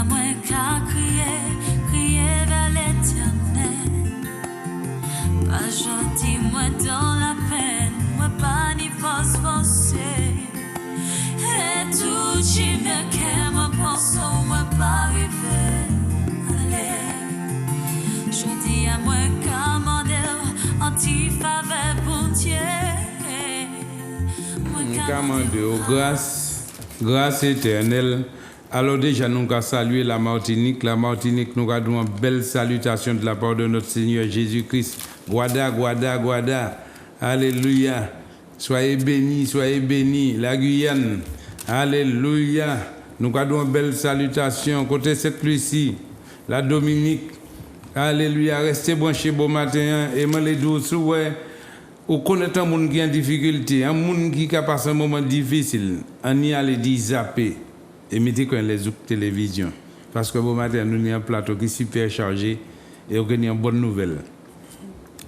à moi qu'à crier vers l'éternel. Pas gentil, moi dans la peine, moi pas ni force forcée. Et tout qui me qu'est, moi pense, moi pas arriver. Allez, je dis à moi qu'à modèle, anti-faveur pour Dieu. Grâce éternelle. Alors déjà, nous avons salué la Martinique. La Martinique, nous avons une belle salutation de la part de notre Seigneur Jésus-Christ. Guada, guada, guada. Alléluia. Soyez bénis, soyez bénis. La Guyane. Alléluia. Nous avons une belle salutation. Côté Sainte-Lucie, la Dominique. Alléluia. Restez branchés bon matin. Et moi, les douces, ouais. Ou connaître un monde qui a en difficulté, un monde qui a passé un moment difficile, on y a les dit zapper et mettez quand les autres télévision. Parce que bon matin, nous avons un plateau qui est super chargé et on a une bonne nouvelle.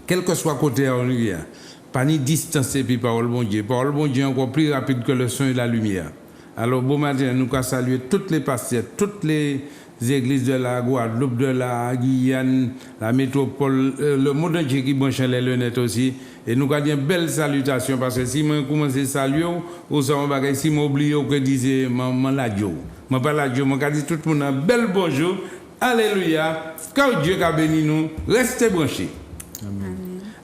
Quel que soit côté où nous sommes, pas ni distancer puis parole bon Dieu. Parole bon Dieu encore plus rapide que le son et la lumière. Alors bon matin, nous avons salué toutes les pasteurs, toutes les églises de la Guadeloupe, de la Guyane, la métropole, le monde entier qui branche les lunettes aussi. Et nous avons une belle salutation parce que si je commence à saluer, ou si je oublie que disait maman la Dieu. Je pas la Dieu, je dis tout le monde un bel bonjour. Alléluia. Quand Dieu a béni nous, restez branchés. Amen.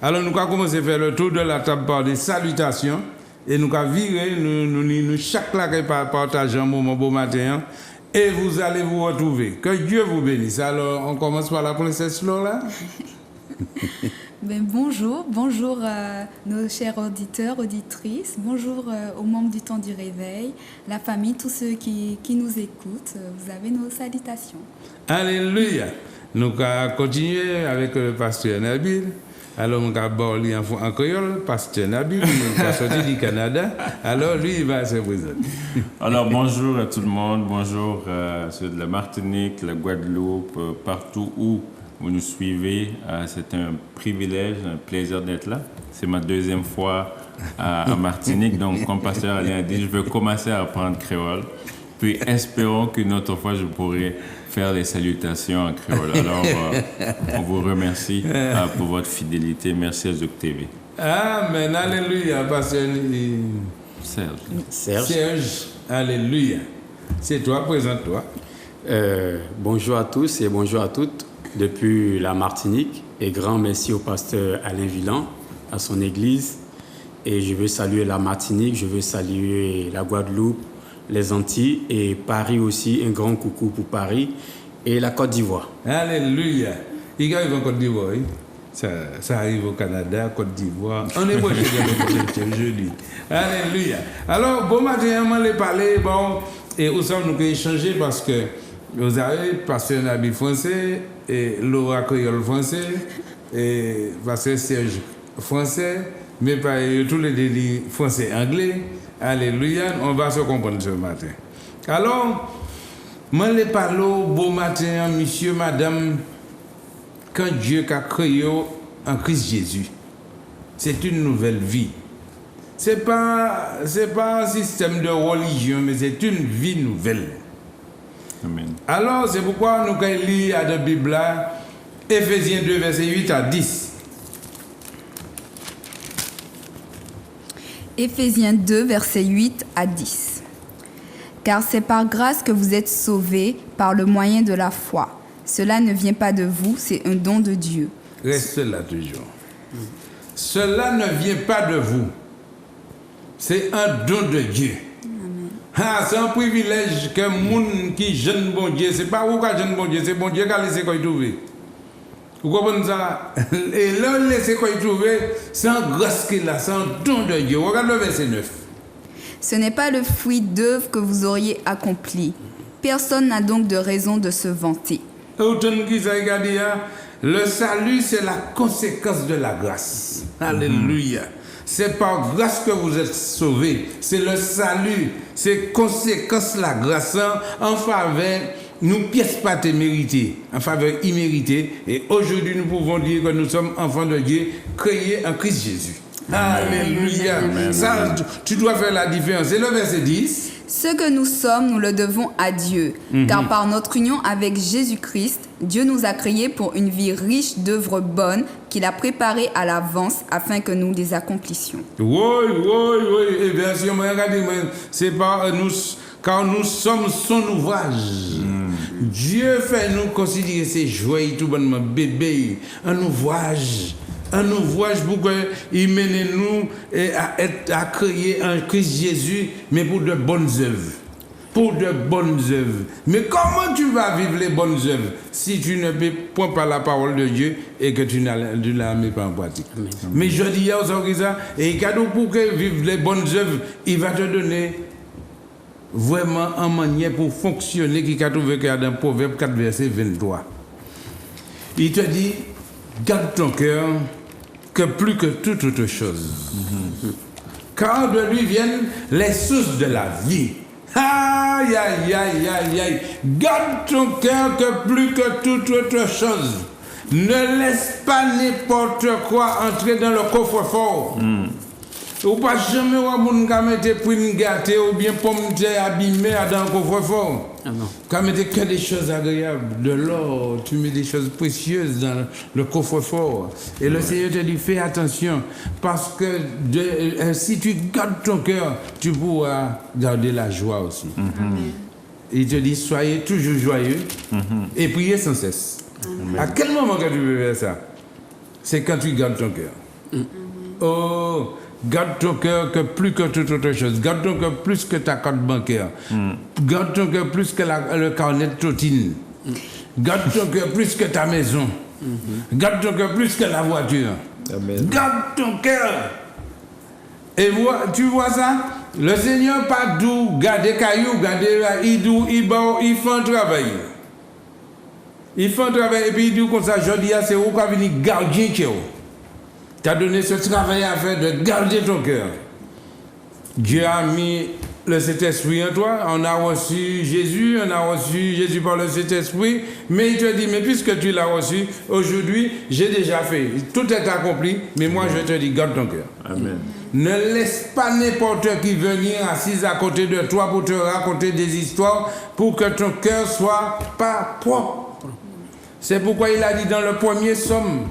Alors nous avons commencé à faire le tour de la table par des salutations. Et nous avons viré, nous chaque là qui partage un moment beau matin. Et vous allez vous retrouver. Que Dieu vous bénisse. Alors, on commence par la princesse Lola. Bonjour nos chers auditeurs, auditrices. Bonjour aux membres du temps du réveil, la famille, tous ceux qui nous écoutent. Vous avez nos salutations. Alléluia. Nous allons continuer avec le pasteur Nabil. Alors, on va parler en créole, pasteur Nabil, qui est sorti du Canada. Alors, lui, il va se présenter. Alors, bonjour à tout le monde. Bonjour à ceux de la Martinique, la Guadeloupe, partout où vous nous suivez. C'est un privilège, un plaisir d'être là. C'est ma deuxième fois à Martinique. Donc, comme pasteur Alain a dit, je veux commencer à apprendre créole. Puis, espérons qu'une autre fois, je pourrai faire les salutations en créole. Alors, on vous remercie pour votre fidélité. Merci à Zouk TV. Amen. Alléluia. Pasteur Serge. Alléluia. C'est toi, présente-toi. Bonjour à tous et bonjour à toutes depuis la Martinique. Et grand merci au pasteur Alain Villan, à son église. Et je veux saluer la Martinique, je veux saluer la Guadeloupe, les Antilles et Paris aussi. Un grand coucou pour Paris et la Côte d'Ivoire. Alléluia. Il arrive en Côte d'Ivoire. Ça arrive au Canada, Côte d'Ivoire. On est proche de jeudi. Alléluia. Alors, bon matin, on va parler. Bon, et où ça nous peut échanger parce que vous avez pasteur Nabil français et Laura créole français et pasteur Serge français, mais pas tous les délits français anglais. Alléluia, on va se comprendre ce matin. Alors, moi, les parlo, bon matin, monsieur, madame, quand Dieu a créé en Christ Jésus, c'est une nouvelle vie. C'est pas un système de religion, mais c'est une vie nouvelle. Amen. Alors, c'est pourquoi nous allons lire à la Bible, Éphésiens 2, versets 8 à 10. Éphésiens 2, versets 8 à 10. Car c'est par grâce que vous êtes sauvés par le moyen de la foi. Cela ne vient pas de vous, c'est un don de Dieu. Reste là toujours. Cela ne vient pas de vous. C'est un don de Dieu. C'est un privilège que les gens qui jeune bon Dieu, c'est pas vous qui jeune bon Dieu, c'est bon Dieu qui a laissé quoi y trouver. Vous comprenez ça? Et là, laissé quoi y trouver, c'est un grâce qu'il a, c'est un don de Dieu. Regarde le verset 9. Ce n'est pas le fruit d'œuvres que vous auriez accompli. Personne n'a donc de raison de se vanter. Le salut, c'est la conséquence de la grâce. Alléluia. C'est par grâce que vous êtes sauvés. C'est le salut. C'est conséquence de la grâce en faveur, nous pièces pas méritées, en faveur imméritée. Et aujourd'hui, nous pouvons dire que nous sommes enfants de Dieu, créés en Christ Jésus. Alléluia. Ça, tu dois faire la différence. Et le verset 10. Ce que nous sommes, nous le devons à Dieu, car par notre union avec Jésus-Christ, Dieu nous a créés pour une vie riche d'œuvres bonnes qu'il a préparées à l'avance afin que nous les accomplissions. Oui. Et version, regardez, c'est pas nous, car nous sommes son ouvrage. Dieu fait nous considérer ses joyeux, tout bonnement, bébé, un ouvrage pour qu'il mène nous à créer un Christ Jésus, mais pour de bonnes œuvres. Pour de bonnes œuvres. Mais comment tu vas vivre les bonnes œuvres si tu ne prends pas la parole de Dieu et que tu ne la mets pas en pratique? Amen. Mais je dis aux gens ça, et cadeau pour que vivre les bonnes œuvres, il va te donner vraiment un manière pour fonctionner qui a trouvé dans Proverbe 4, verset 23. Il te dit, garde ton cœur que plus que toute autre chose. Car de lui viennent les sources de la vie. Aïe. Garde ton cœur que plus que toute autre chose. Ne laisse pas n'importe quoi entrer dans le coffre-fort. Ou pas jamais voir mon gars mettre prune gâtée ou bien pomme abîmée dans le coffre-fort. Quand tu mets que des choses agréables, de l'or, tu mets des choses précieuses dans le coffre-fort. Et le Seigneur te dit, fais attention, parce que si tu gardes ton cœur, tu pourras garder la joie aussi. Il te dit, soyez toujours joyeux et priez sans cesse. À quel moment que tu veux faire ça? C'est quand tu gardes ton cœur. Oh, garde ton cœur que plus que toute autre chose. Garde ton cœur plus que ta carte bancaire. Garde ton cœur plus que le carnet de tontine. Garde ton cœur plus que ta maison. Garde ton cœur plus que la voiture. Amen. Garde ton cœur. Et tu vois ça? Le Seigneur pas d'où garder caillou, garder il fait un travail. Il fait un travail et puis il dit comme ça, je dis, c'est où qu'on vient garder chez vous. Tu as donné ce travail à faire de garder ton cœur. Dieu a mis le Saint-Esprit en toi. On a reçu Jésus par le Saint-Esprit. Mais il te dit, mais puisque tu l'as reçu, aujourd'hui, j'ai déjà fait. Tout est accompli, mais moi je te dis, garde ton cœur. Amen. Ne laisse pas n'importe qui venir assis à côté de toi pour te raconter des histoires pour que ton cœur soit pas propre. C'est pourquoi il a dit dans le premier psaume,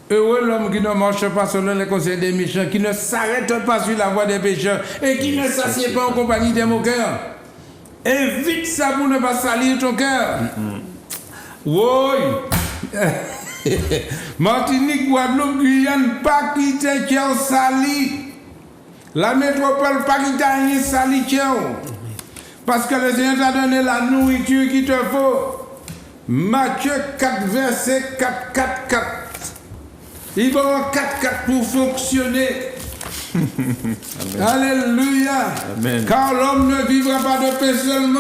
heureux l'homme qui ne marche pas selon les conseils des méchants, qui ne s'arrête pas sur la voie des pécheurs et qui ne s'assied pas en compagnie des moqueurs. Évite ça pour ne pas salir ton cœur. Oui. Martinique, Guadeloupe, Guyane, pas quitter cœur sali. La métropole, pas quitter rien sali cœur. Parce que le Seigneur t'a donné la nourriture qu'il te faut. Matthieu 4, verset 4. Il va avoir 4 pour fonctionner. Alléluia. Amen. Car l'homme ne vivra pas de pain seulement,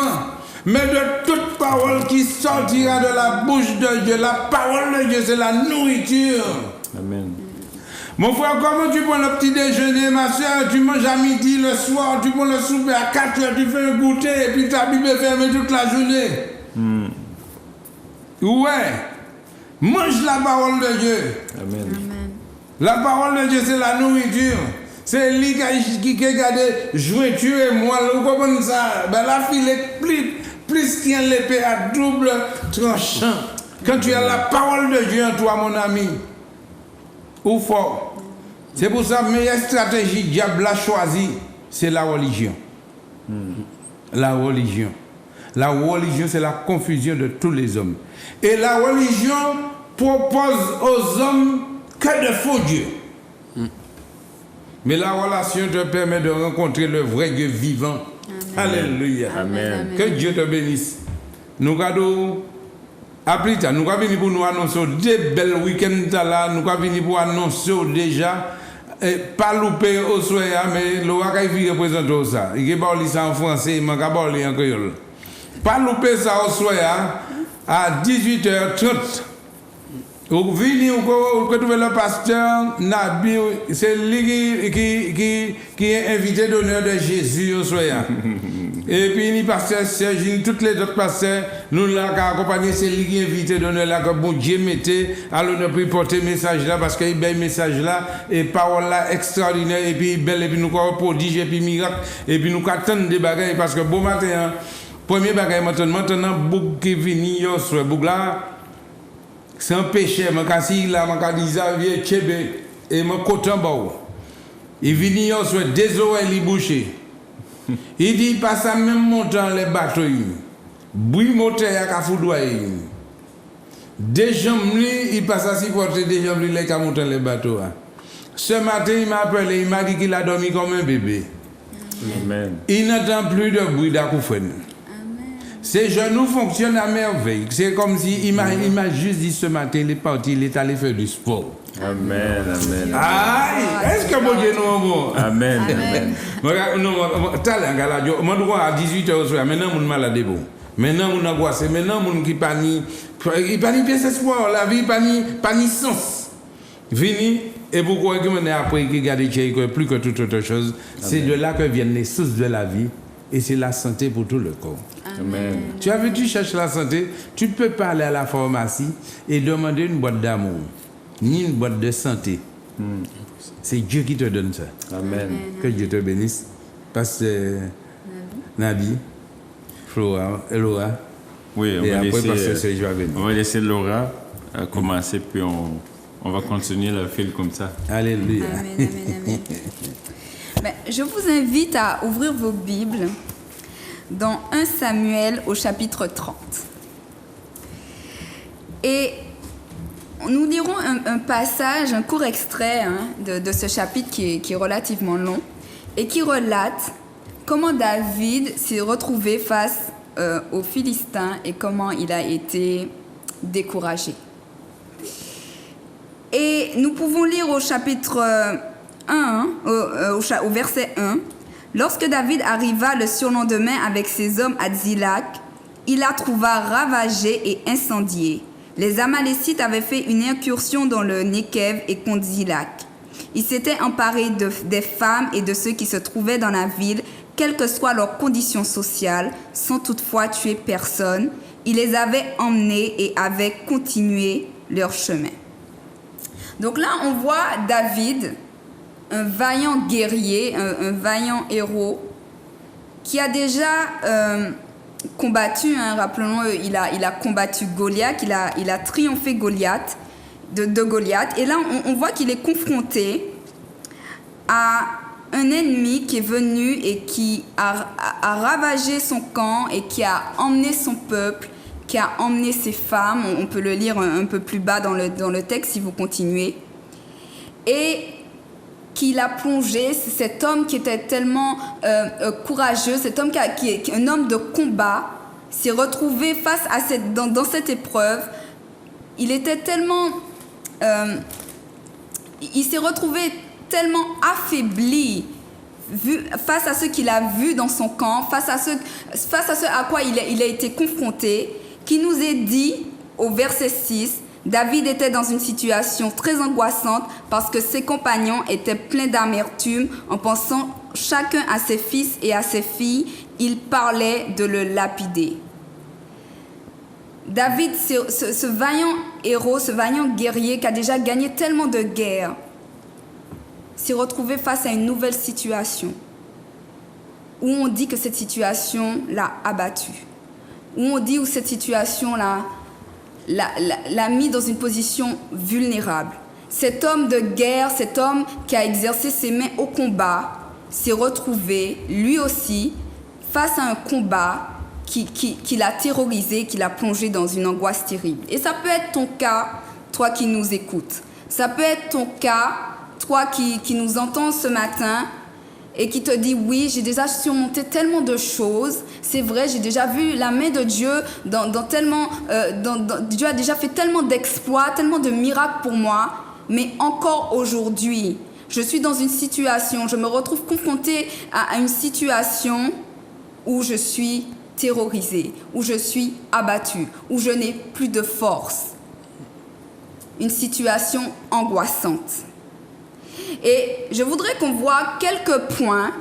mais de toute parole qui sortira de la bouche de Dieu. La parole de Dieu, c'est la nourriture. Amen. Mon frère, comment tu prends le petit déjeuner, ma soeur? Tu manges à midi, le soir, tu prends le souper à 4 heures, tu fais un goûter et puis ta Bible est fermée toute la journée. Ouais. Mange la parole de Dieu. Amen. La parole de Dieu, c'est la nourriture. C'est lui qui a gardé jointure et moelle. Vous comprenez ça? Ben, la fille est plus qu'il y a l'épée à double tranchant. Quand tu as la parole de Dieu en toi, mon ami, ou fort. C'est pour ça que la meilleure stratégie que le diable a choisie, c'est la religion. La religion. La religion, c'est la confusion de tous les hommes. Et la religion propose aux hommes que de faux dieux. Mais la relation te permet de rencontrer le vrai Dieu vivant. Amen. Alléluia. Amen. Que Dieu te bénisse. Nous allons venir pour nous annoncer des belles week-ends là. Nous allons venir pour annoncer déjà. Pas louper au soir, mais le Wakaï représente ça. Il y a ça en français, il y a en créole. Pas louper ça au soir à 18h30. Vous venez ou trouver le pasteur Nabi, c'est lui qui est invité d'honneur de Jésus au soir. Et puis, ni pasteur Serge, ni tous les autres pasteurs, nous l'avons accompagné, c'est lui qui a invité de nous là, que bon Dieu mettait à l'honneur pour porter le message là, parce qu'il y a un message là, et parole là extraordinaire, et puis belle, et puis nous avons prodige, et puis miracle, et puis nous attendons des bagages, parce que bon matin, hein, premier bagage maintenant, beaucoup qui vient, yo, sur beaucoup là, c'est un péché, mais quand il là, je dis ça, vieux Tchébé, et mon coton bas. Il vient, yo, sur des oreilles, il bouché. Il dit, il passe à même montant les bateaux. Bruit moteur à foudroyer. Des jambes, il passe à supporter des jambes, il a monté les bateaux. Ce matin, il m'a appelé, il m'a dit qu'il a dormi comme un bébé. Amen. Il n'entend plus de bruit d'acouphène. Ces genoux fonctionnent à merveille. C'est comme si, il m'a juste dit ce matin, il est parti, il est allé faire du sport. Amen, amen. Aïe, est-ce que mon Dieu nous envoie? Amen, amen. Non, talent, gars, moi, je à 18h, maintenant, mon malade bon. Maintenant, mon angoisse, maintenant, mon qui panie, il panie pièce espoir, la vie panie sens. Fini, et pourquoi que on est après qui garde plus que toute autre chose, c'est de là que viennent les sources de la vie, et c'est la santé pour tout le corps. Amen. Tu as vu, tu cherches la santé, tu ne peux pas aller à la pharmacie et demander une boîte d'amour, ni une boîte de santé. C'est Dieu qui te donne ça. Amen. Que Dieu te bénisse. Pasteur Nabi, Flora, Laura. Oui, Et après, Pasteur Serge va venir. on va laisser Laura commencer, puis on va continuer le fil comme ça. Alléluia. Amen, amen, amen. Ben, je vous invite à ouvrir vos Bibles dans 1 Samuel au chapitre 30. Et nous lirons un passage, un court extrait de ce chapitre qui est relativement long et qui relate comment David s'est retrouvé face aux Philistins et comment il a été découragé. Et nous pouvons lire au chapitre 1, au verset 1. Lorsque David arriva le surlendemain avec ses hommes à Ziklag, il la trouva ravagée et incendiée. Les Amalécites avaient fait une incursion dans le Nekev et contre Ziklag. Ils s'étaient emparés des femmes et de ceux qui se trouvaient dans la ville, quelle que soit leur condition sociale, sans toutefois tuer personne. Ils les avaient emmenés et avaient continué leur chemin. Donc là, on voit David, un vaillant guerrier, un vaillant héros, qui a déjà combattu, rappelons-le, il a combattu Goliath, il a triomphé de Goliath. Et là, on voit qu'il est confronté à un ennemi qui est venu et qui a ravagé son camp et qui a emmené son peuple, qui a emmené ses femmes. On peut le lire un peu plus bas dans le texte si vous continuez. Et qu'il a plongé, cet homme qui était tellement courageux, cet homme qui est un homme de combat, s'est retrouvé face à dans cette épreuve. Il était tellement... il s'est retrouvé tellement affaibli face à ce qu'il a vu dans son camp, face à ce à quoi il a été confronté, qui nous est dit au verset 6, David était dans une situation très angoissante parce que ses compagnons étaient pleins d'amertume en pensant chacun à ses fils et à ses filles. Il parlait de le lapider. David, ce vaillant héros, ce vaillant guerrier qui a déjà gagné tellement de guerres, s'est retrouvé face à une nouvelle situation où on dit que cette situation l'a abattu, où on dit que cette situation l'a mis dans une position vulnérable. Cet homme de guerre, cet homme qui a exercé ses mains au combat, s'est retrouvé, lui aussi, face à un combat qui l'a terrorisé, qui l'a plongé dans une angoisse terrible. Et ça peut être ton cas, toi qui nous écoutes. Ça peut être ton cas, toi qui nous entends ce matin et qui te dit, oui, j'ai déjà surmonté tellement de choses. C'est vrai, j'ai déjà vu la main de Dieu Dieu a déjà fait tellement d'exploits, tellement de miracles pour moi. Mais encore aujourd'hui, je suis dans une situation, je me retrouve confrontée à une situation où je suis terrorisée, où je suis abattue, où je n'ai plus de force. Une situation angoissante. Et je voudrais qu'on voit quelques points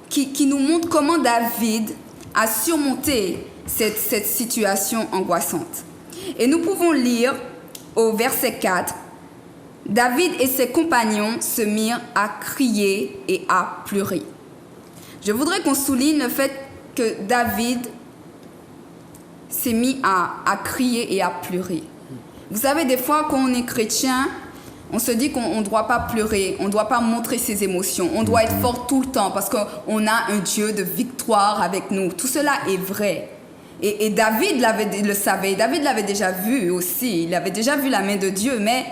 qui nous montrent comment David à surmonter cette situation angoissante. Et nous pouvons lire au verset 4, David et ses compagnons se mirent à crier et à pleurer. Je voudrais qu'on souligne le fait que David s'est mis à crier et à pleurer. Vous savez, des fois, quand on est chrétien, on se dit qu'on ne doit pas pleurer, on ne doit pas montrer ses émotions, on doit être fort tout le temps parce qu'on a un Dieu de victoire avec nous. Tout cela est vrai. Et David le savait, David l'avait déjà vu aussi, il avait déjà vu la main de Dieu, mais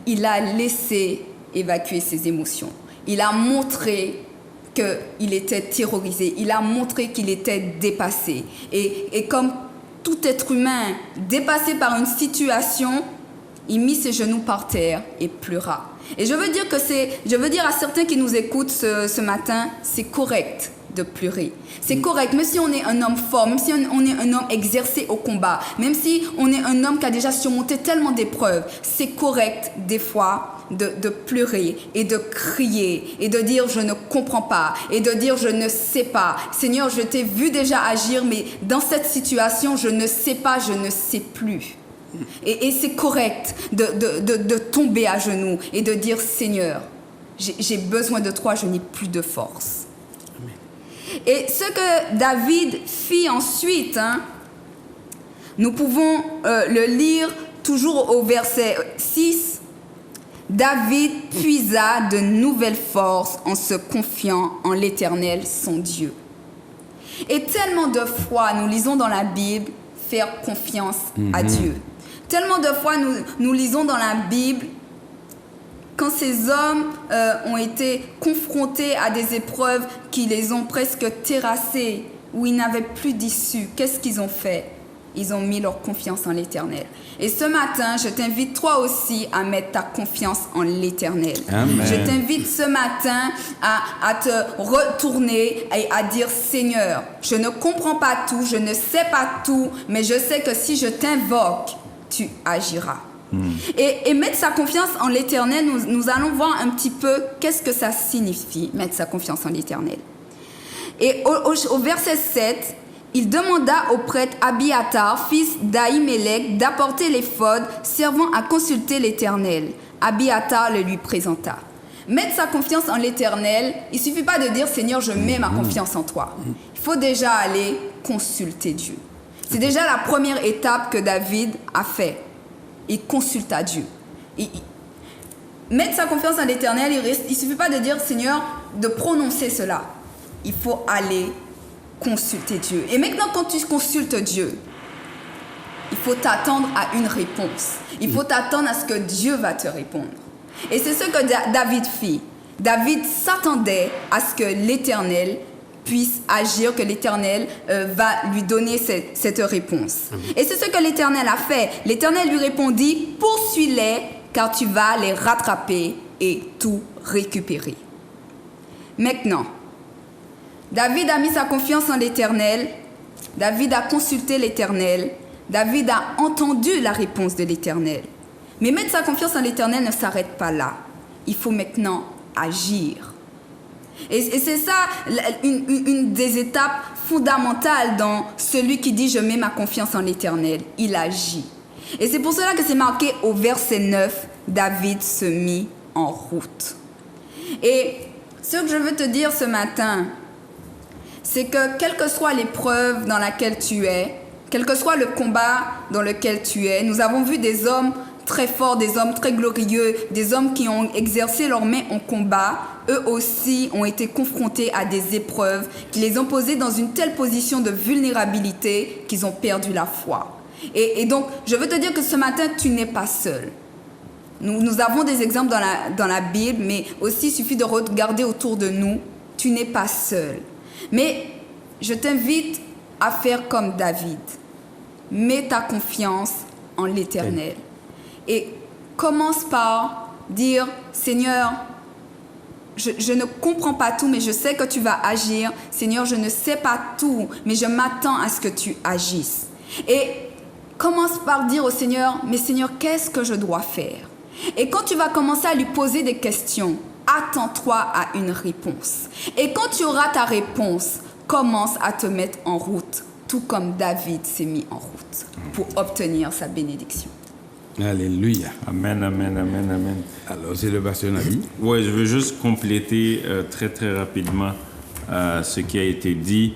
il a laissé évacuer ses émotions. Il a montré qu'il était terrorisé, il a montré qu'il était dépassé. Et comme tout être humain dépassé par une situation, il mit ses genoux par terre et pleura. Et je veux dire à certains qui nous écoutent ce matin, c'est correct de pleurer. C'est correct, même si on est un homme fort, même si on est un homme exercé au combat, même si on est un homme qui a déjà surmonté tellement d'épreuves, c'est correct des fois de pleurer et de crier et de dire je ne comprends pas et de dire je ne sais pas. Seigneur, je t'ai vu déjà agir, mais dans cette situation, je ne sais pas, je ne sais plus. Et c'est correct de tomber à genoux et de dire Seigneur, j'ai besoin de toi, je n'ai plus de force. Et ce que David fit ensuite, nous pouvons le lire toujours au verset 6. David puisa de nouvelles forces en se confiant en l'Éternel, son Dieu. Et tellement de fois, nous lisons dans la Bible, faire confiance à Dieu. Tellement de fois, nous lisons dans la Bible, quand ces hommes ont été confrontés à des épreuves qui les ont presque terrassés, où ils n'avaient plus d'issue, qu'est-ce qu'ils ont fait? Ils ont mis leur confiance en l'Éternel. Et ce matin, je t'invite toi aussi à mettre ta confiance en l'Éternel. Amen. Je t'invite ce matin à te retourner et à dire Seigneur, je ne comprends pas tout, je ne sais pas tout, mais je sais que si je t'invoque, tu agiras. Et mettre sa confiance en l'Éternel, nous allons voir un petit peu qu'est-ce que ça signifie, mettre sa confiance en l'Éternel. Et au verset 7, il demanda au prêtre Abiatar, fils d'Ahimelech, d'apporter l'éphod servant à consulter l'Éternel. Abiatar le lui présenta. Mettre sa confiance en l'Éternel, il ne suffit pas de dire « Seigneur, je mets ma confiance en toi ». Il faut déjà aller consulter Dieu. C'est déjà la première étape que David a fait. Il consulta Dieu. Mettre sa confiance en l'Éternel, il ne suffit pas de dire « Seigneur », de prononcer cela. Il faut aller consulter Dieu. Et maintenant, quand tu consultes Dieu, il faut t'attendre à une réponse. Il faut t'attendre à ce que Dieu va te répondre. Et c'est ce que David fit. David s'attendait à ce que l'Éternel puisse agir, que l'Éternel va lui donner cette réponse. Et c'est ce que l'Éternel a fait. L'Éternel lui répondit, « Poursuis-les, car tu vas les rattraper et tout récupérer. » Maintenant, David a mis sa confiance en l'Éternel. David a consulté l'Éternel. David a entendu la réponse de l'Éternel. Mais mettre sa confiance en l'Éternel ne s'arrête pas là. Il faut maintenant agir. Et c'est ça une des étapes fondamentales dans celui qui dit « Je mets ma confiance en l'Éternel ». Il agit. Et c'est pour cela que c'est marqué au verset 9, David se mit en route. Et ce que je veux te dire ce matin, c'est que quelle que soit l'épreuve dans laquelle tu es, quel que soit le combat dans lequel tu es, nous avons vu des hommes très forts, des hommes très glorieux, des hommes qui ont exercé leurs mains en combat, eux aussi ont été confrontés à des épreuves qui les ont posés dans une telle position de vulnérabilité qu'ils ont perdu la foi. Et donc, je veux te dire que ce matin, tu n'es pas seul. Nous avons des exemples dans la Bible, mais aussi il suffit de regarder autour de nous. Tu n'es pas seul. Mais je t'invite à faire comme David. Mets ta confiance en l'Éternel. Et commence par dire, Seigneur, je ne comprends pas tout, mais je sais que tu vas agir. Seigneur, je ne sais pas tout, mais je m'attends à ce que tu agisses. Et commence par dire au Seigneur, mais Seigneur, qu'est-ce que je dois faire? Et quand tu vas commencer à lui poser des questions, attends-toi à une réponse. Et quand tu auras ta réponse, commence à te mettre en route, tout comme David s'est mis en route pour obtenir sa bénédiction. Alléluia. Amen, amen, amen, amen. Alors, c'est le pasteur Nabi. Oui, je veux juste compléter très, très rapidement ce qui a été dit.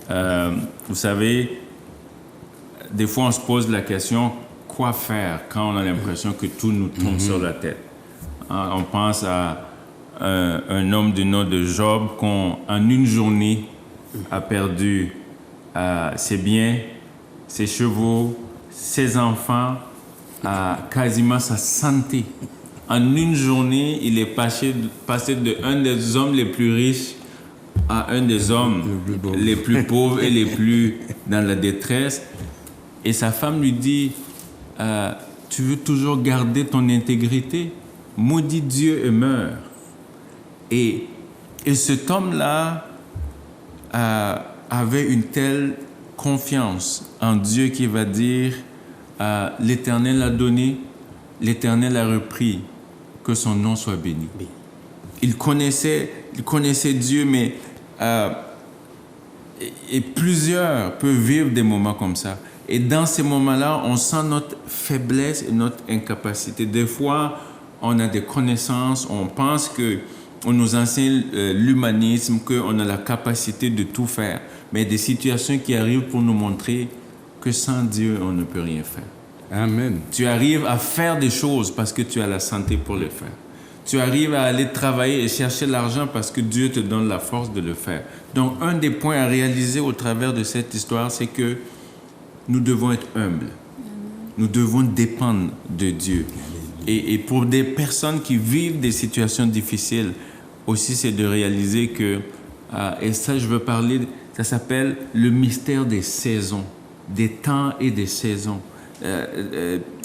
Vous savez, des fois, on se pose la question, quoi faire quand on a l'impression que tout nous tombe sur la tête? Hein, on pense à un homme du nom de Job en une journée a perdu ses biens, ses chevaux, ses enfants, quasiment sa santé. En une journée, il est passé de un des hommes les plus riches à un des hommes les plus pauvres et les plus dans la détresse. Et sa femme lui dit, tu veux toujours garder ton intégrité? Maudit Dieu et meurs. Et cet homme-là avait une telle confiance en Dieu qu'il va dire, l'Éternel a donné, l'Éternel a repris, que son nom soit béni. Il connaissait Dieu, mais et plusieurs peuvent vivre des moments comme ça. Et dans ces moments-là, on sent notre faiblesse et notre incapacité. Des fois, on a des connaissances, on pense qu'on nous enseigne l'humanisme, qu'on a la capacité de tout faire. Mais des situations qui arrivent pour nous montrer que sans Dieu, on ne peut rien faire. Amen. Tu arrives à faire des choses parce que tu as la santé pour le faire. Tu arrives à aller travailler et chercher l'argent parce que Dieu te donne la force de le faire. Donc, un des points à réaliser au travers de cette histoire, c'est que nous devons être humbles. Nous devons dépendre de Dieu. Et pour des personnes qui vivent des situations difficiles, aussi, c'est de réaliser que, et ça, je veux parler, ça s'appelle le mystère des saisons, des temps et des saisons.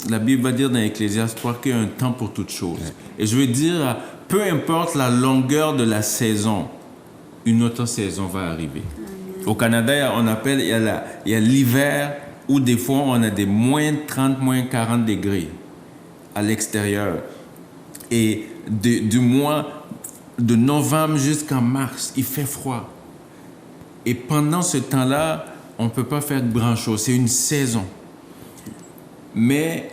La Bible va dire dans Ecclésiaste 3 qu'il y a un temps pour toute chose. Et je veux dire, peu importe la longueur de la saison, une autre saison va arriver. Au Canada, on appelle, il y a l'hiver où des fois on a des moins 30, moins 40 degrés à l'extérieur. Et du mois de novembre jusqu'en mars, il fait froid. Et pendant ce temps-là, on ne peut pas faire grand-chose. C'est une saison. Mais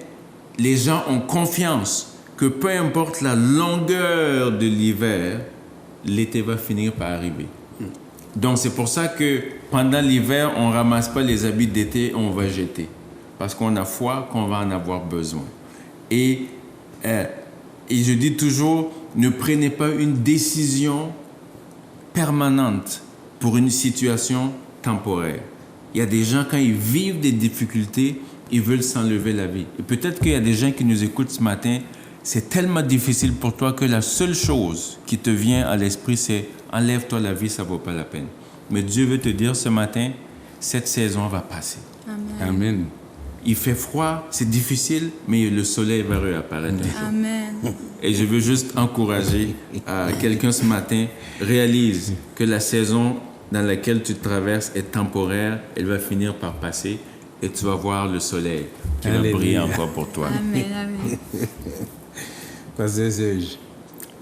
les gens ont confiance que peu importe la longueur de l'hiver, l'été va finir par arriver. Donc c'est pour ça que pendant l'hiver, on ne ramasse pas les habits d'été, on va jeter. Parce qu'on a foi qu'on va en avoir besoin. Et je dis toujours, ne prenez pas une décision permanente pour une situation temporaire. Il y a des gens, quand ils vivent des difficultés, ils veulent s'enlever la vie. Et peut-être qu'il y a des gens qui nous écoutent ce matin, c'est tellement difficile pour toi que la seule chose qui te vient à l'esprit, c'est « enlève-toi la vie, ça ne vaut pas la peine ». Mais Dieu veut te dire ce matin, cette saison va passer. Amen. Amen. Il fait froid, c'est difficile, mais le soleil va réapparaître. Amen. Et je veux juste encourager quelqu'un ce matin, réalise que la saison dans laquelle tu traverses est temporaire, elle va finir par passer et tu vas voir le soleil qui va briller encore pour toi. Amen. Amen. Pasteur Serge.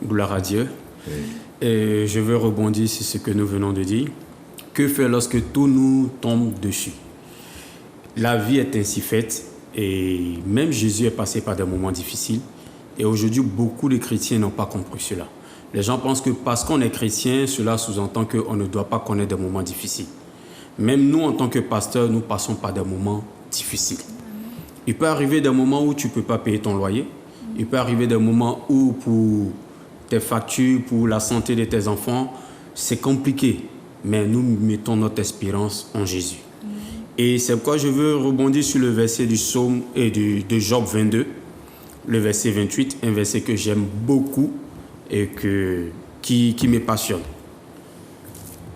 Gloire à Dieu. Oui. Et je veux rebondir sur ce que nous venons de dire. Que faire lorsque tout nous tombe dessus? La vie est ainsi faite et même Jésus est passé par des moments difficiles. Et aujourd'hui, beaucoup de chrétiens n'ont pas compris cela. Les gens pensent que parce qu'on est chrétien, cela sous-entend qu'on ne doit pas connaître des moments difficiles. Même nous, en tant que pasteurs, nous passons par des moments difficiles. Il peut arriver des moments où tu ne peux pas payer ton loyer. Il peut arriver des moments où pour tes factures, pour la santé de tes enfants, c'est compliqué. Mais nous mettons notre espérance en Jésus. Et c'est pourquoi je veux rebondir sur le verset du psaume et de Job 22, le verset 28, un verset que j'aime beaucoup et qui me passionne.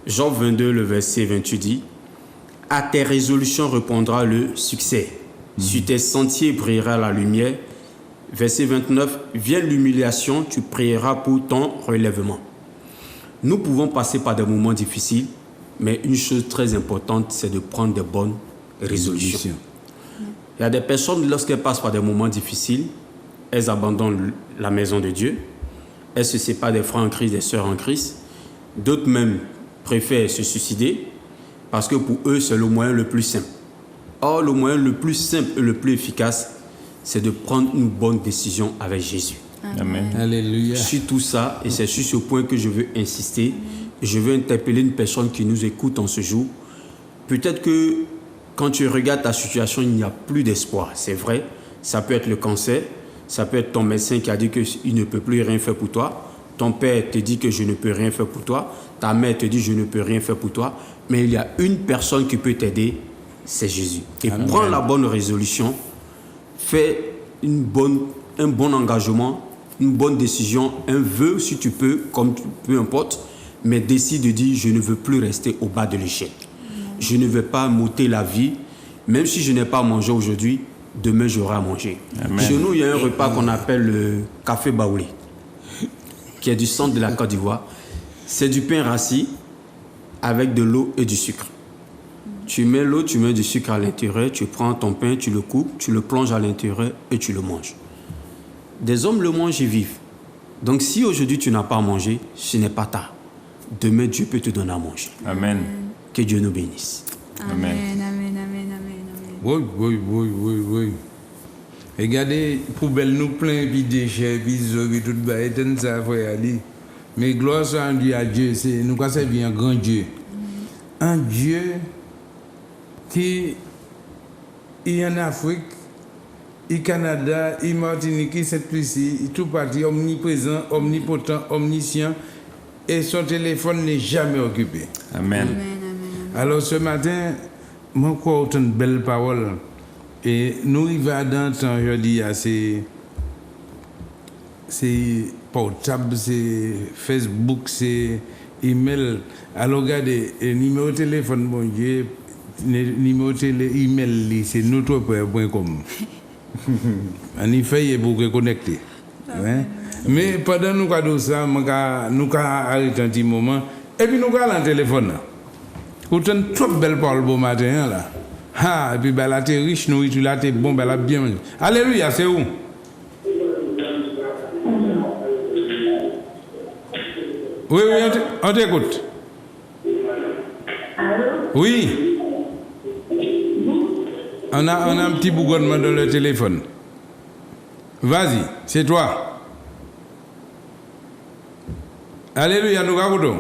Job 22, le verset 28 dit « À tes résolutions répondra le succès. Sur tes sentiers brillera la lumière. » Verset 29 « Vient l'humiliation, tu prieras pour ton relèvement. » Nous pouvons passer par des moments difficiles, mais une chose très importante, c'est de prendre de bonnes résolutions. Il y a des personnes, lorsqu'elles passent par des moments difficiles, elles abandonnent la maison de Dieu, elles se séparent des frères en Christ, des sœurs en Christ. D'autres même préfèrent se suicider parce que pour eux, c'est le moyen le plus simple. Or, le moyen le plus simple et le plus efficace, c'est de prendre une bonne décision avec Jésus. Amen. Alléluia. Sur tout ça, et c'est sur ce point que je veux insister, je veux interpeller une personne qui nous écoute en ce jour. Peut-être que quand tu regardes ta situation, il n'y a plus d'espoir. C'est vrai, ça peut être le cancer, ça peut être ton médecin qui a dit qu'il ne peut plus rien faire pour toi. Ton père te dit que je ne peux rien faire pour toi. Ta mère te dit je ne peux rien faire pour toi. Mais il y a une personne qui peut t'aider, c'est Jésus. Et Amen. prends la bonne résolution, fais un bon engagement, une bonne décision, un vœu si tu peux, comme peu importe, mais décide de dire je ne veux plus rester au bas de l'échelle. Je ne veux pas m'ôter la vie, même si je n'ai pas mangé aujourd'hui, demain j'aurai à manger. Amen. Chez nous, il y a un repas qu'on appelle le café baoulé, qui est du centre de la Côte d'Ivoire. C'est du pain rassis avec de l'eau et du sucre. Tu mets l'eau, tu mets du sucre à l'intérieur, tu prends ton pain, tu le coupes, tu le plonges à l'intérieur et tu le manges. Des hommes le mangent et vivent. Donc si aujourd'hui tu n'as pas mangé, ce n'est pas tard. Demain, Dieu peut te donner à manger. Amen. Que Dieu nous bénisse. Amen. Oui. Regardez, poubelle nous plein, puis déchets, puis zo, puis tout bas, et tout ça, frère Ali. Mais gloire soit rendue à Dieu, c'est nous avons servi un grand Dieu. Un Dieu qui est en Afrique, au Canada, au Martinique, au Sainte-Lucie, tout parti, omniprésent, omnipotent, omniscient, et son téléphone n'est jamais occupé. Amen. Alors ce matin, moi, crois autant de belles paroles. Et nous, il va dans le temps, je dis, c'est portable, c'est Facebook, c'est email. Alors regardez, le numéro de téléphone, mon Dieu, le numéro de email, c'est notre.com. On y fait pour connecter. Hein? Mais pendant nous avons ça, nous avons arrêté un petit moment. Et puis nous avons le téléphone. Autant trop belle parole pour matin là. Ah, et puis ben là t'es riche, nourriture là t'es bon, ben là bien. Alléluia, c'est où? Oui, on t'écoute. Oui. On a un petit bougonnement dans le téléphone. Vas-y, c'est toi. Alléluia, nous avons.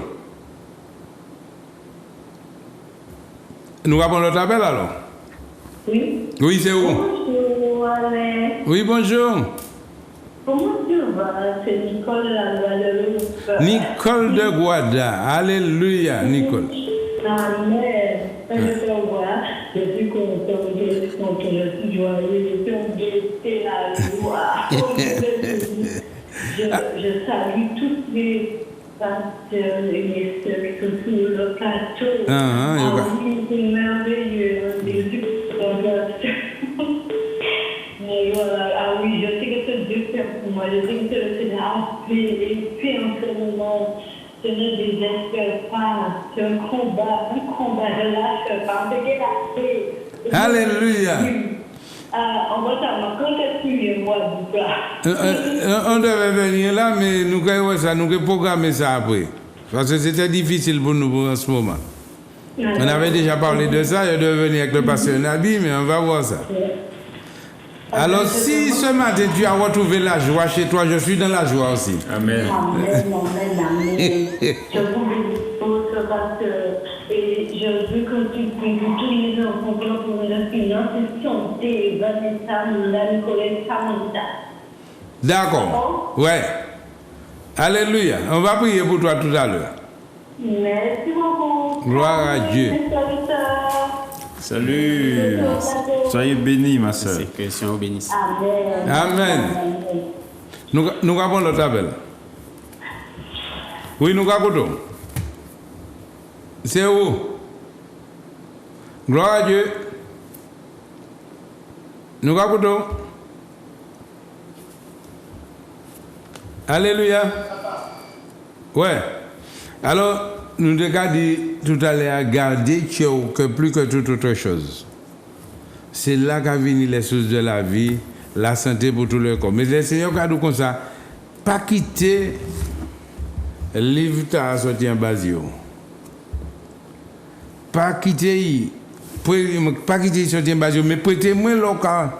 Nous avons notre appel alors? Oui. Oui, c'est où? Bonjour, Alain. Oui, bonjour. Comment tu vas? C'est Nicole la Guadeloupe. Nicole de Guada. Alléluia, Nicole. Amen. Je te vois. Je suis content, je suis joyeux, je suis embêtée la joie. Je salue toutes les pasteurs et les sœurs qui sont sur le plateau. Oui, c'est merveilleux. Mais voilà, ah oui, je sais que c'est Dieu fait pour moi. Je sais que c'est le Seigneur a fait et fait en ce moment. Je ne désespère pas. C'est un combat. Je lâche pas. C'est la paix. Alléluia. On va savoir quand est-ce qu'il vient voir du plat. On devait venir là, mais nous avons programmé ça après. Parce que c'était difficile pour nous en ce moment. On avait déjà parlé de ça, je devais venir avec le pasteur Nabi, mais on va voir ça. Alors, si ce matin tu as retrouvé la joie chez toi, je suis dans la joie aussi. Amen. Amen. Je vous bénis tous parce que je veux que tu pries pour tous les enfants pour la finance et santé, Vanessa, Nicolette, Samantha. D'accord. Ouais. Alléluia. On va prier pour toi tout à l'heure. Merci beaucoup. Gloire à Dieu. Salut. Soyez bénis, ma soeur. C'est que Seigneur bénisse. Amen. Nous avons notre appel. Oui, nous avons. C'est où? Gloire à Dieu. Nous avons. Alléluia. Ouais. Alors, nous avons dit tout à l'heure, garder que plus que toute autre chose. C'est là qu'a venu les sources de la vie, la santé pour tout le corps. Mais le Seigneur a dit comme ça, pas quitter le livre qui a sorti en basio. pas quitter sur Timbazio, mais prêtez-moi l'occasion,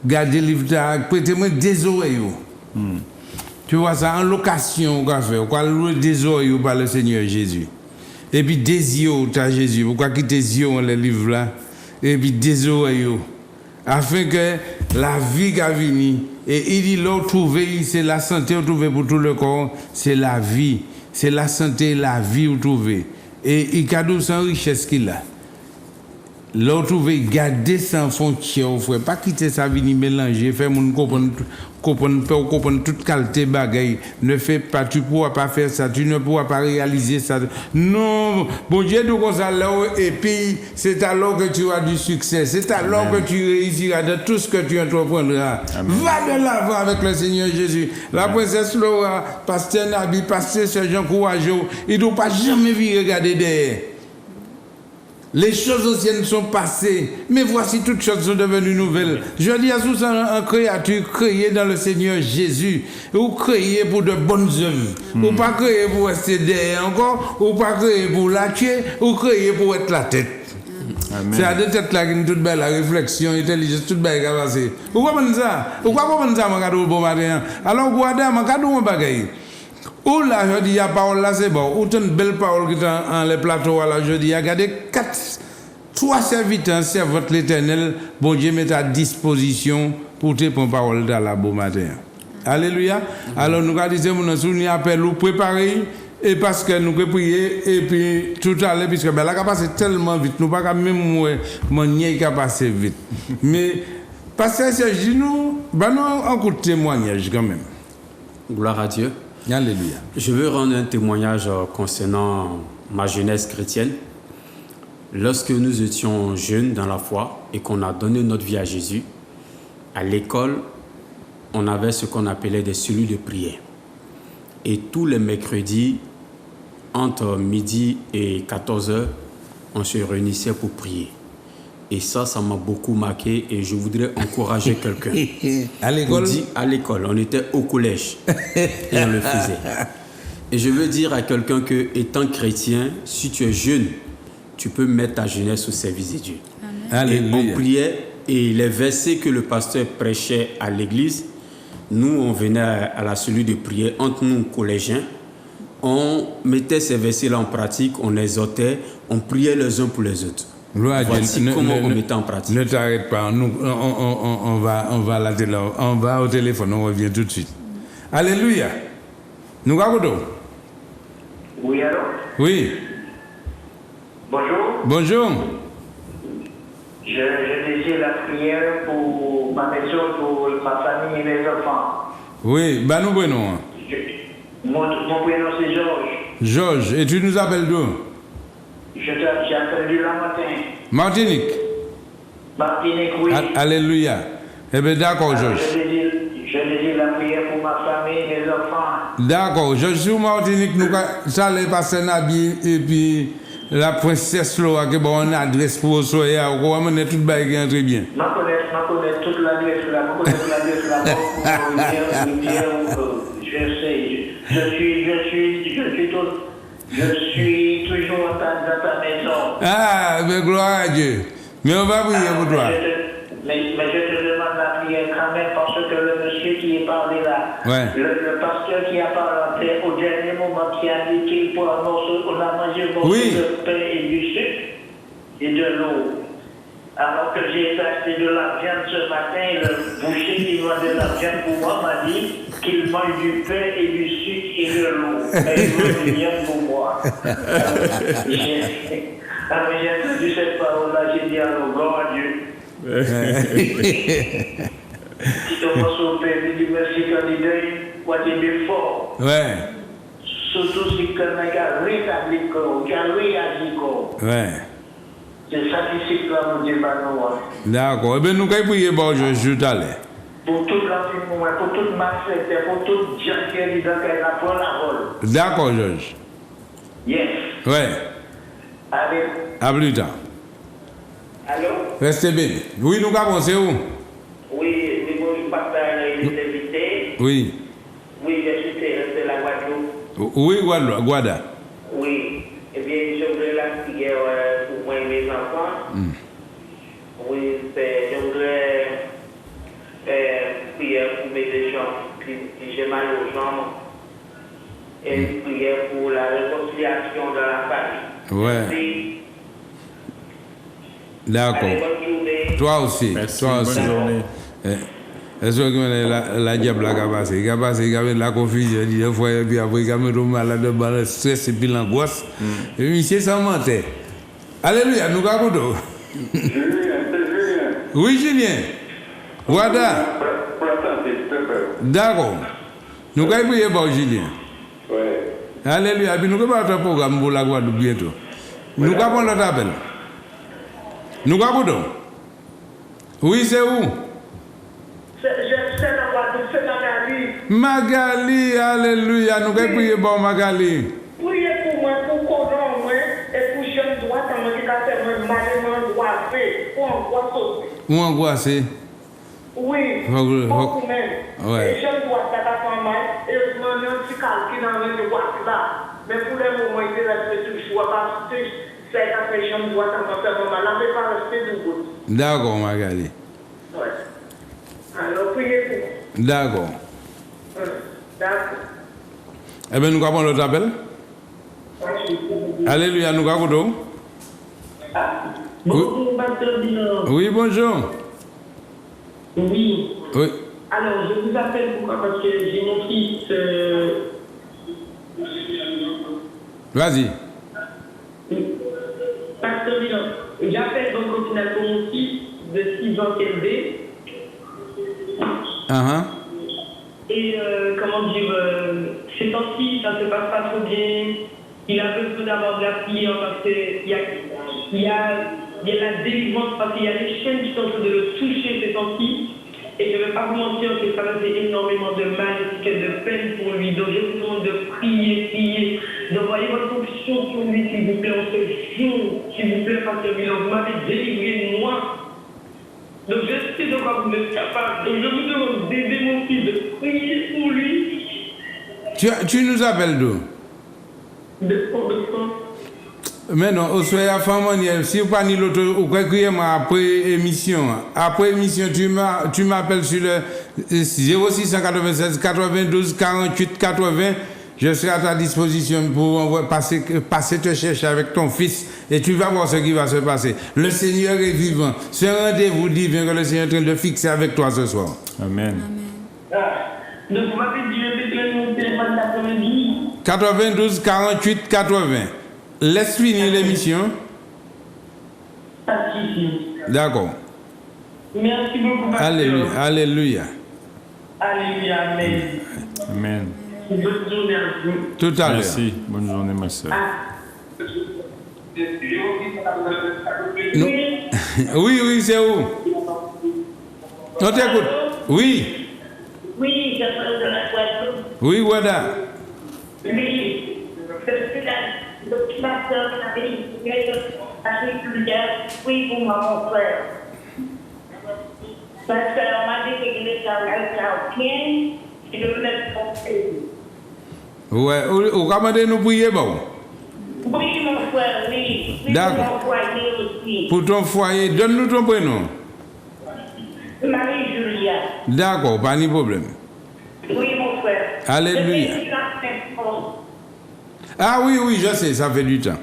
gardez le livre, prêtez-moi des oreilles. Tu vois ça en location, quoi faire, quoi louer des oreilles par le Seigneur Jésus. Et puis des yeux, tu as Jésus, pourquoi quitter des yeux dans les livres là, et puis des oreilles, afin que la vie qui a venu, et il dit l'eau trouvée, c'est la santé trouvée pour tout le corps, c'est la vie, c'est la santé, la vie trouvée. Et il cadeau sans richesse qu'il a. L'autre trouvé garder sans frontière, frère, pas quitter ça venir mélanger, faire mon comprendre toute qualité bagaille. Ne fais pas, tu pourras pas faire ça, tu ne pourras pas réaliser ça. Non, bon Dieu nous comme ça là et puis c'est alors que tu as du succès, c'est alors que tu réussiras dans tout ce que tu entreprendras. Va de l'avant avec le Seigneur Jésus. La princesse Laura, pasteur Nabi, pasteur Sergent Courageux, il ne doit pas jamais venir regarder derrière. Les choses anciennes sont passées, mais voici toutes choses sont devenues nouvelles. Je dis à tous en créature créée dans le Seigneur Jésus, ou créée pour de bonnes œuvres, ou pas créée pour rester derrière encore, ou pas créée pour la tuer, ou créée pour être la tête. Amen. C'est à deux têtes là qui est toute belle, la réflexion, l'intelligence, toute belle qui a passé. Pourquoi comprendre ça? Pourquoi comprendre ça, mon cadeau, bon matin? Alors, regardez, mon cadeau, mon bagaille. Ou là, je dis, la parole là, c'est bon. Ou une belle parole qui est dans les plateaux là, je dis, regardez, 3 serviteurs servent l'Éternel, bon Dieu met à disposition pour te prendre parole dans la beau matin. Alléluia. Alors, nous allons dire, nous appel ou préparer, et parce que nous pouvons prier, et puis tout à l'heure, puisque ben, là, ça passe tellement vite, nous ne pouvons pas même mon nez qui passe vite. Mais, pasteur Serge, nous un coup de témoignage quand même. Gloire à Dieu. Alléluia. Je veux rendre un témoignage concernant ma jeunesse chrétienne. Lorsque nous étions jeunes dans la foi et qu'on a donné notre vie à Jésus, à l'école, on avait ce qu'on appelait des cellules de prière. Et tous les mercredis, entre midi et 14h, on se réunissait pour prier. Et ça m'a beaucoup marqué et je voudrais encourager quelqu'un. À l'école? À l'école, on était au collège et on le faisait. Et je veux dire à quelqu'un que, étant chrétien, si tu es jeune, tu peux mettre ta jeunesse au service de Dieu. Amen. Et on priait et les versets que le pasteur prêchait à l'église, nous, on venait à la cellule de prière entre nous, collégiens. On mettait ces versets-là en pratique, on les exhortait, on priait les uns pour les autres. Voici comment on mettait en pratique. Ne t'arrête pas, nous, on va au téléphone, on revient tout de suite. Alléluia. Nous regardons. Oui, allô? Oui. Bonjour. Bonjour. Je désire la prière pour ma maison, pour ma famille et mes enfants. Oui, bah nous prenons. Mon prénom c'est Georges. Georges, et tu nous appelles d'où? J'appelle du Lamentin. Martinique. Martinique, oui. Alléluia. Eh bien, d'accord, Georges. Je désire la prière pour ma famille et mes enfants. D'accord, je suis au Martinique, nous allons passer Nabi et puis la princesse Laura qui a une adresse pour Soya, on va mener tout le bail très bien. Je connais toute l'adresse là, je suis toujours dans ta maison. Ah, mais gloire à Dieu. Mais on va prier pour toi. Mais je te demande la prière quand même parce que le monsieur qui est parlé là, ouais. le pasteur qui a parlé au dernier moment qui a dit qu'il pour un morceau, on a mangé un morceau de pain et du sucre et de l'eau. Alors que j'ai acheté de la viande ce matin, le boucher qui vendait de la viande pour moi m'a dit qu'il mange du pain et du sucre et de l'eau. Mais il veut du viande pour moi. J'ai entendu cette parole-là, j'ai dit alors, gloire à Dieu. Si tu m'as sauvé, je dis merci candidat, what is before. Ouais. Surtout si quelqu'un a rétabli le corps, qui a réagi le corps. Ouais. C'est ça qui s'est là, mon Dieu, d'accord. Eh bien, nous allons prier pour Jésus tout à l'heure. Pour toute l'enfant, pour toute ma fête, pour toute gens qui est dans la parole. D'accord, Georges. Yes. Ouais. Allez. À plus tard. Allô? Restez bien. Oui, nous avons, c'est où? Oui, je partage les invités. Oui. Oui, je suis la Guadeloupe. Oui, Guada. Oui. Eh bien, je voulais la prière pour moi et j'ai mal aux jambes. Et une prière pour la réconciliation de la famille. Ouais. Merci. D'accord. Allez, bonne journée. Toi aussi. Merci, Toi aussi. bonne journée. Est-ce que la diable a passé? Il a passé, il a la confusion, il a fait, puis après, il a mis le malade, le stress et puis l'angoisse. Et monsieur s'en mentait. Alléluia, nous avons. Oui, Julien. Voilà. D'accord. Nous avons prié pour Julien. Alléluia. Puis nous avons un programme pour la Guadeloupe bientôt. Nous avons notre appel. Nous avons. Oui, c'est où? C'est la Guadeloupe, c'est la Magali, alléluia. Nous avons prié pour Magali. Priez pour moi, pour qu'on moi, et pour jeune droite, en mode qui mal angoissé, pour angoisser. Ou angoissé? Oui, beaucoup même. Ouais. Et jeune droite, ça va faire mal, et je m'en ai un petit calque dans le droite là. Mais pour le moment, il reste toujours, parce que c'est la jeune droite, ça va faire mal, on ne peut pas rester debout. D'accord, Magali. Ouais. Alors, priez pour moi. D'accord. D'accord. Eh bien, nous avons notre appel. Alléluia, nous avons. Bonjour, pasteur Bilan. Oui, bonjour. Oui. Oui. Alors, je vous appelle pourquoi? Parce que j'ai mon fils. Vas-y. Pasteur Bilan. J'appelle donc au final pour mon fils de 6 ans qu'élevé. Et comment dire, ces temps-ci, ça ne se passe pas trop bien. Il a besoin d'avoir de la prière parce qu'il y a la délivrance, parce qu'il y a des chaînes qui sont en train de le toucher ces temps-ci. Et je ne vais pas vous mentir que ça m'a fait énormément de mal et de peine pour lui. Donc je vous demande de prier, d'envoyer votre confiance sur lui, s'il vous plaît, en ce jour, s'il vous plaît, Pasteur Bilan. Vous m'avez délivré de moi. Donc je sais de quoi vous êtes capable. Donc je vous demande d'aider mon fils, de prier pour lui. Tu nous appelles d'où? De France. Mais non, au soir à femme, si vous pas ni l'autre, ou quoi que après émission. Après émission, tu m'appelles sur le 0696 92 48 80. Je serai à ta disposition pour passer te chercher avec ton fils et tu vas voir ce qui va se passer. Le Seigneur est vivant. C'est un rendez-vous divin que le Seigneur est en train de fixer avec toi ce soir. Amen. Donc vous m'avez dit, répétez mon téléphone d'après-midi. 92 48 80. Laisse finir l'émission. Pas de souci. D'accord. Merci beaucoup, pasteur. Alléluia. Alléluia. Alléluia, amen. Amen. Bonne journée à vous. Tout à l'heure. Merci. Bonne journée, ma soeur. Non. Oui, c'est où? On t'écoute. Oui. Oui, je parle de la Guadeloupe. Oui, Guada. Oui, je suis le pasteur de la ville. Oui, pour moi, mon frère. Parce qu'on m'a dit que l'église a bien et je voulais porter. Ouais, au commandé nous prier, bon. Oui, mon frère, oui. D'accord. Pour mon foyer aussi. Pour ton foyer, donne-nous ton prénom. Marie-Julia. D'accord, pas de problème. Oui, mon frère. Alléluia. Ah oui, je sais, ça fait du temps.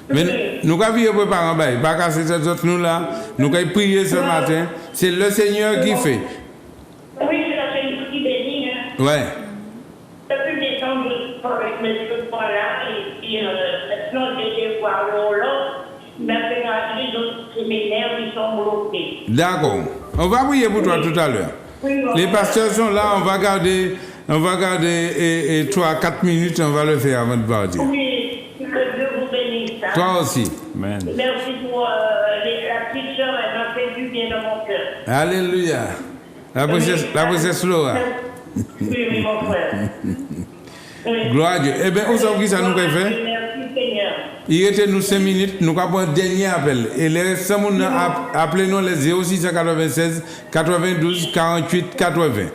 Mais nous avons préparé un bail, pas casser ces autres nous là, nous avons prié ce matin, c'est le Seigneur qui fait. Oui, c'est la Seigneur qui bénit. Ouais. Depuis décembre, je suis avec mes cheveux là, et puis maintenant, j'ai voir l'autre, mais après, les autres séminaires, ils sont bloqués. D'accord. On va prier pour toi tout à l'heure. Les pasteurs sont là, on va garder 3-4 minutes, on va le faire avant de partir. Oui, que Dieu vous bénisse. Hein. Toi aussi. Amen. Merci pour la petite soeur, elle m'a fait du bien dans mon cœur. Alléluia. La princesse Laura. Oui, mon frère. Oui. Gloire à Dieu. Eh bien, où est-ce que ça nous a fait? Merci Seigneur. Il était nous 5 minutes, nous avons un dernier appel. Et les restants, appelez-nous les 0696 92 48 80. Oui,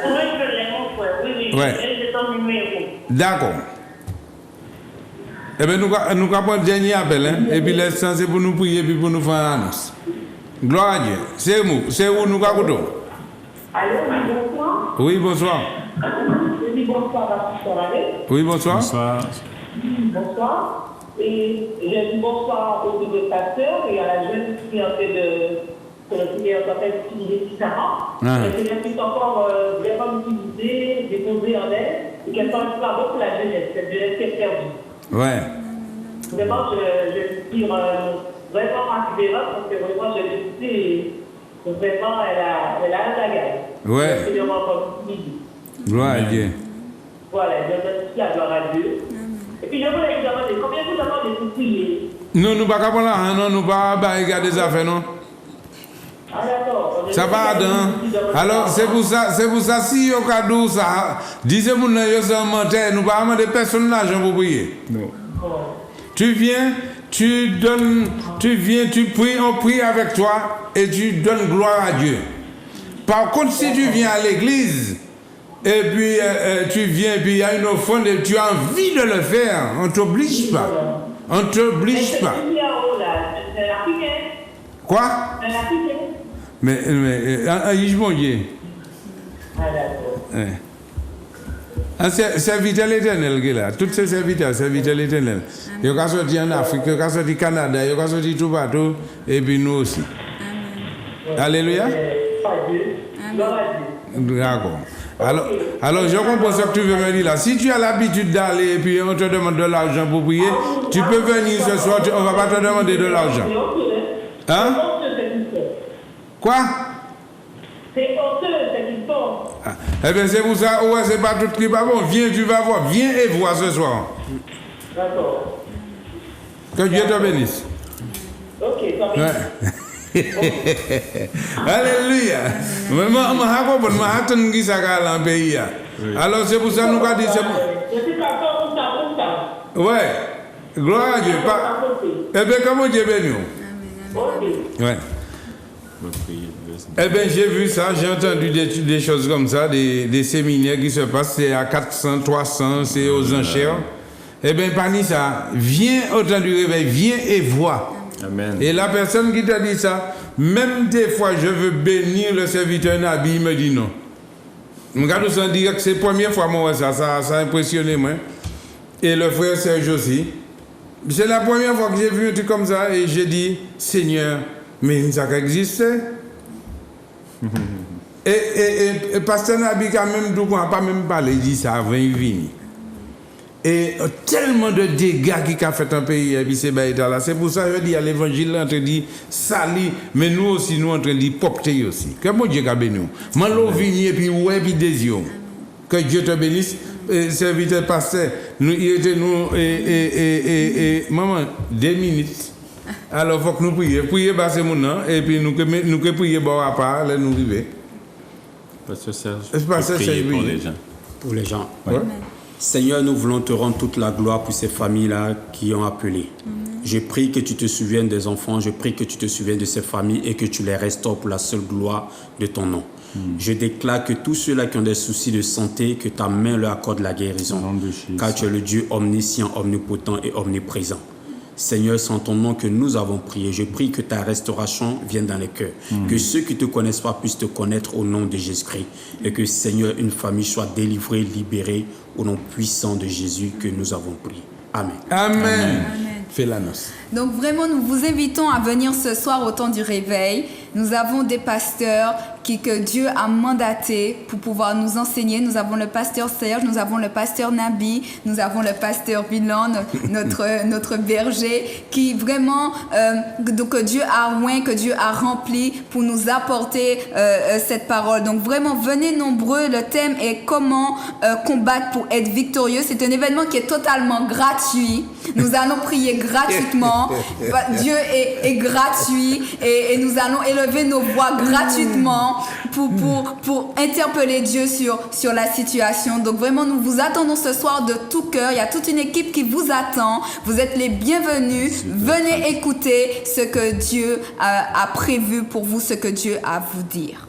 je l'ai, mon frère. Oui, Ouais. j'ai ton numéro. D'accord. Eh bien, nous avons un dernier appel. Hein? Et puis, les restants, c'est pour nous prier et pour nous faire une annonce. Gloire à Dieu. C'est où nous avons? Allô, bonsoir. Oui, bonsoir. Je dis bonsoir à toute l'année. Oui, bonsoir. Bonsoir. Bonsoir. Et je dis bonsoir aux deux pasteurs et à la jeune clientèle de la prière s'appelle utiliser Sarah. Et c'est puisse encore vraiment utiliser, déposer en elle et qu'elle soit un pardon pour la jeunesse, cette jeunesse qui est perdue. Ouais. Vraiment, je tire vraiment ma révérence parce que vraiment, je l'ai écouté et vraiment, elle a un bagage. Ouais. C'est le rencontre midi. Gloire à Dieu. Voilà, je remercie la gloire à Dieu. Et puis je voulais vous demander combien vous demandez pour prier. Non, nous ne pouvons pas là, non, nous ne pouvons pas regarder des affaires, non. Ah d'accord. Ça va, Adam. Alors, c'est pour ça, si au cas d'où ça, disez-moi, nous sommes menteur, nous ne pouvons pas demander personne l'argent pour prier. Non. Tu viens, tu pries, on prie avec toi et tu donnes gloire à Dieu. Par contre, si tu viens à l'église, et puis tu viens, et puis il y a une offrande, et tu as envie de le faire, on ne t'oblige pas. On ne t'oblige pas. Quoi? Mais, bon Dieu. Serviteur l'éternel qui est là. Tous ces serviteurs, serviteurs l'éternel. Il y a sorti en Afrique, il y a sorti au Canada, il y a sorti tout partout, et puis nous aussi. Alléluia. D'accord. Alors, je comprends ce que tu veux me dire là. Si tu as l'habitude d'aller et puis on te demande de l'argent pour prier, tu peux venir ce soir, on ne va pas te demander de l'argent. Hein? Quoi? C'est honteux, c'est une force. Eh bien, c'est pour ça, ouais, c'est pas tout qui va bon. Viens, tu vas voir. Viens et vois ce soir. D'accord. Que Dieu te bénisse. Ok, ça va. Alléluia. Alors c'est pour ça que nous avons dit. Ouais. Gloire à Dieu. Eh bien, comment Dieu bénit? Ouais. Eh bien, j'ai vu ça, j'ai entendu des choses comme ça, des séminaires qui se passent, c'est à 400, 300, c'est aux enchères. Eh bien, parmi ça, viens au temps du réveil, viens et vois. Amen. Et la personne qui t'a dit ça, même des fois, je veux bénir le serviteur Nabi, il me dit non. Je regarde ça en direct, c'est la première fois moi ça a impressionné moi. Et le frère Serge aussi. C'est la première fois que j'ai vu un truc comme ça et j'ai dit, Seigneur, mais ça existe. et pasteur Nabi quand même, on n'a pas même parlé, il dit ça avant il vient. Et tellement de dégâts qui a fait un pays, et puis c'est là. C'est pour ça que je dis à l'évangile, on te dit sali, mais nous aussi, nous on te dit popter aussi. Que mon Dieu bénisse nous. Malo vini et puis ouais, puis des yeux. Que Dieu te bénisse. Serviteur pasteur, nous, il était nous, maman, 2 minutes. Alors, il faut que nous prions. Priez, bah, c'est mon nom, et puis nous prions, bah, à part, là, nous arrivons. Pasteur Serge, prier pour les gens. Pour les gens. Ouais. Seigneur, nous voulons te rendre toute la gloire pour ces familles-là qui ont appelé. Je prie que tu te souviennes des enfants, je prie que tu te souviennes de ces familles et que tu les restaures pour la seule gloire de ton nom. Je déclare que tous ceux-là qui ont des soucis de santé, que ta main leur accorde la guérison, car tu es le Dieu omniscient, omnipotent et omniprésent. Seigneur, c'est en ton nom que nous avons prié. Je prie que ta restauration vienne dans les cœurs. Que ceux qui ne te connaissent pas puissent te connaître au nom de Jésus-Christ. Et que, Seigneur, une famille soit délivrée, libérée au nom puissant de Jésus que nous avons prié. Amen. Amen. Amen. Fais la noce. Donc vraiment, nous vous invitons à venir ce soir au temps du réveil. Nous avons des pasteurs que Dieu a mandatés pour pouvoir nous enseigner. Nous avons le pasteur Serge, nous avons le pasteur Nabi, nous avons le pasteur Bilan, notre berger, qui vraiment, que Dieu a oint, que Dieu a rempli pour nous apporter cette parole. Donc vraiment, venez nombreux. Le thème est comment combattre pour être victorieux. C'est un événement qui est totalement gratuit. Nous allons prier gratuitement. Dieu est gratuit et nous allons élever nos voix gratuitement pour interpeller Dieu sur la situation. Donc vraiment, nous vous attendons ce soir de tout cœur. Il y a toute une équipe qui vous attend. Vous êtes les bienvenus. Venez écouter ce que Dieu a prévu pour vous, ce que Dieu a à vous dire.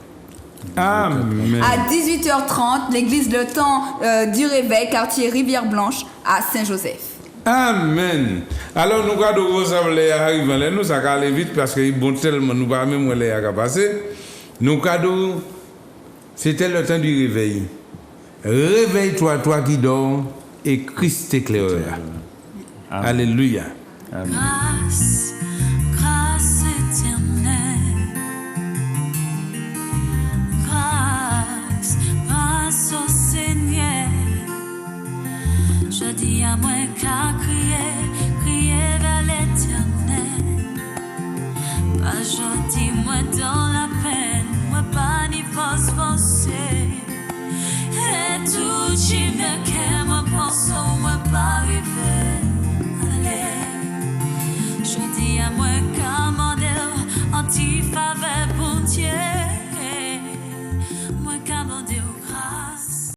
Amen. À 18h30, l'église Le Temps du Réveil, quartier Rivière-Blanche à Saint-Joseph. Amen. Alors nous quand nous assemblées arrivent nous ça va aller vite parce que bon tellement nous pas même les à passer. Nous cadeau c'était le temps du réveil. Réveille-toi, toi qui dors, et Christ t'éclairera. Alléluia. Grâce, grâce éternelle. Grâce, grâce au Seigneur. Je dis à moi qu'à crier, crier vers l'éternel. Pas gentil, moi dans la